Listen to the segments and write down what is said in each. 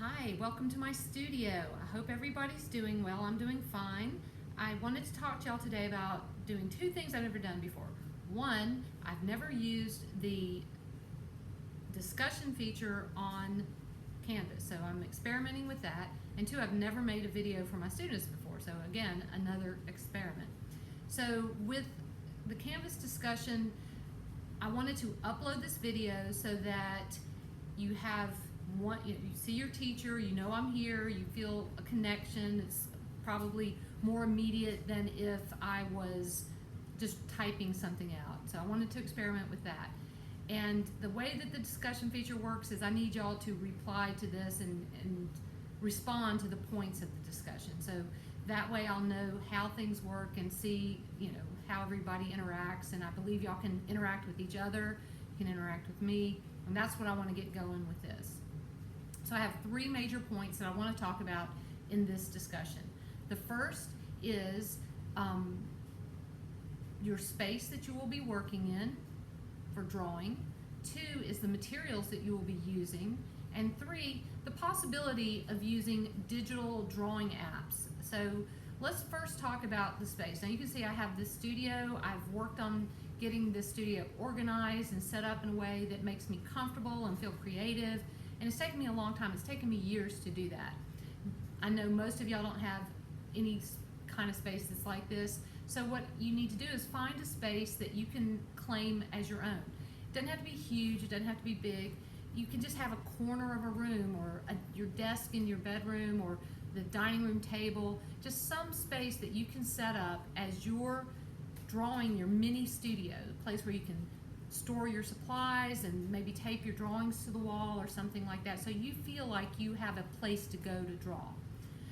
Hi, welcome to my studio. I hope everybody's doing well. I'm doing fine. I wanted to talk to y'all today about doing two things I've never done before. One, I've never used the discussion feature on Canvas, so I'm experimenting with that. And two, I've never made a video for my students before, so again, another experiment. So with the Canvas discussion, I wanted to upload this video so that you have you see your teacher, you know I'm here, you feel a connection. It's probably more immediate than if I was just typing something out. So I wanted to experiment with that. And the way that the discussion feature works is I need y'all to reply to this and respond to the points of the discussion. So that way I'll know how things work and see, how everybody interacts. And I believe y'all can interact with each other, you can interact with me, and that's what I want to get going with this. So I have three major points that I want to talk about in this discussion. The first is your space that you will be working in for drawing. Two is the materials that you will be using. And three, the possibility of using digital drawing apps. So let's first talk about the space. Now you can see I have this studio. I've worked on getting this studio organized and set up in a way that makes me comfortable and feel creative. And it's taken me a long time. It's taken me years to do that. I know most of y'all don't have any kind of space that's like this. So what you need to do is find a space that you can claim as your own. It doesn't have to be huge. It doesn't have to be big. You can just have a corner of a room or your desk in your bedroom or the dining room table, just some space that you can set up as your drawing, your mini studio, a place where you can store your supplies and maybe tape your drawings to the wall or something like that, so you feel like you have a place to go to draw.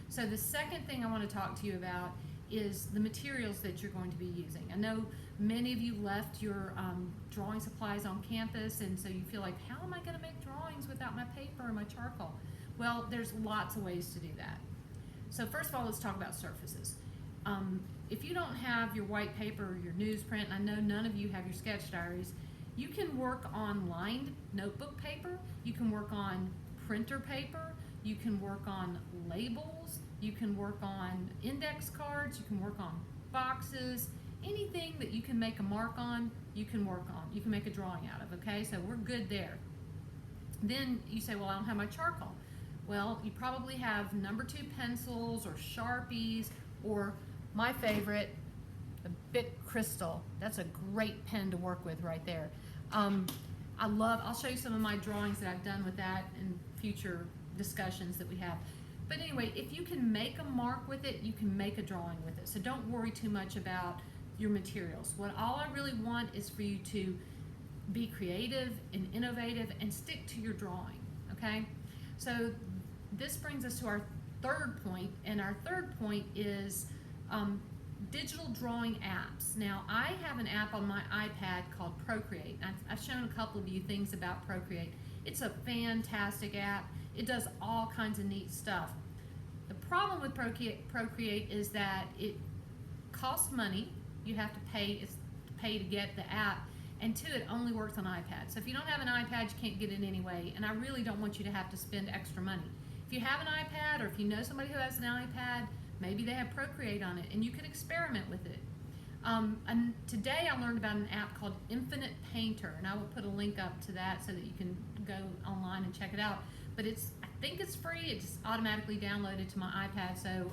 So the second thing I want to talk to you about is the materials that you're going to be using. I know many of you left your drawing supplies on campus, and so you feel like, how am I going to make drawings without my paper or my charcoal? Well, there's lots of ways to do that. So first of all, let's talk about surfaces. If you don't have your white paper or your newsprint, and I know none of you have your sketch diaries, you can work on lined notebook paper, you can work on printer paper, you can work on labels, you can work on index cards, you can work on boxes, anything that you can make a mark on, you can work on, you can make a drawing out of, okay? So we're good there. Then you say, well, I don't have my charcoal. Well, you probably have number 2 pencils or Sharpies, or my favorite, the Bic Crystal. That's a great pen to work with right there. I'll show you some of my drawings that I've done with that in future discussions that we have. But anyway, if you can make a mark with it, you can make a drawing with it. So don't worry too much about your materials. All I really want is for you to be creative and innovative and stick to your drawing, okay? So this brings us to our third point, and our third point is digital drawing apps. Now, I have an app on my iPad called Procreate. I've shown a couple of you things about Procreate. It's a fantastic app. It does all kinds of neat stuff. The problem with Procreate is that it costs money. You have to pay to get the app, and two, it only works on iPad. So if you don't have an iPad, you can't get it anyway, and I really don't want you to have to spend extra money. If you have an iPad, or if you know somebody who has an iPad, maybe they have Procreate on it, and you can experiment with it. And today I learned about an app called Infinite Painter, and I will put a link up to that so that you can go online and check it out. But I think it's free. It's just automatically downloaded to my iPad, so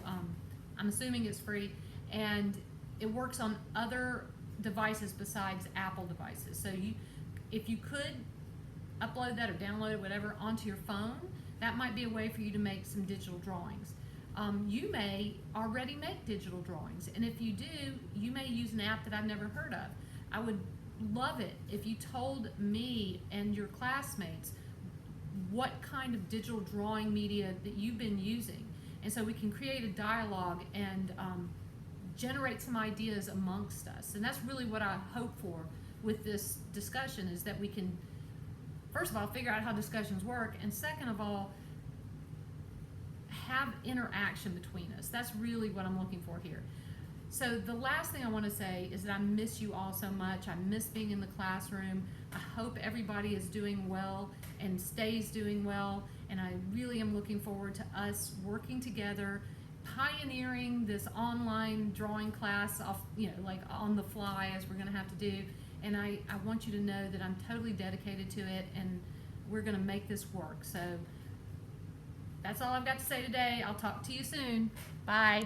I'm assuming it's free, and it works on other devices besides Apple devices. So if you could upload that or download it, whatever, onto your phone, that might be a way for you to make some digital drawings. You may already make digital drawings, and if you do, you may use an app that I've never heard of. I would love it if you told me and your classmates what kind of digital drawing media that you've been using, and so we can create a dialogue and generate some ideas amongst us. And that's really what I hope for with this discussion, is that we can, first of all, figure out how discussions work, and second of all, have interaction between us. That's really what I'm looking for here. So the last thing I want to say is that I miss you all so much. I miss being in the classroom. I hope everybody is doing well and stays doing well, and I really am looking forward to us working together, pioneering this online drawing class off, like on the fly, as we're going to have to do. And I want you to know that I'm totally dedicated to it, and we're going to make this work. So that's all I've got to say today. I'll talk to you soon. Bye.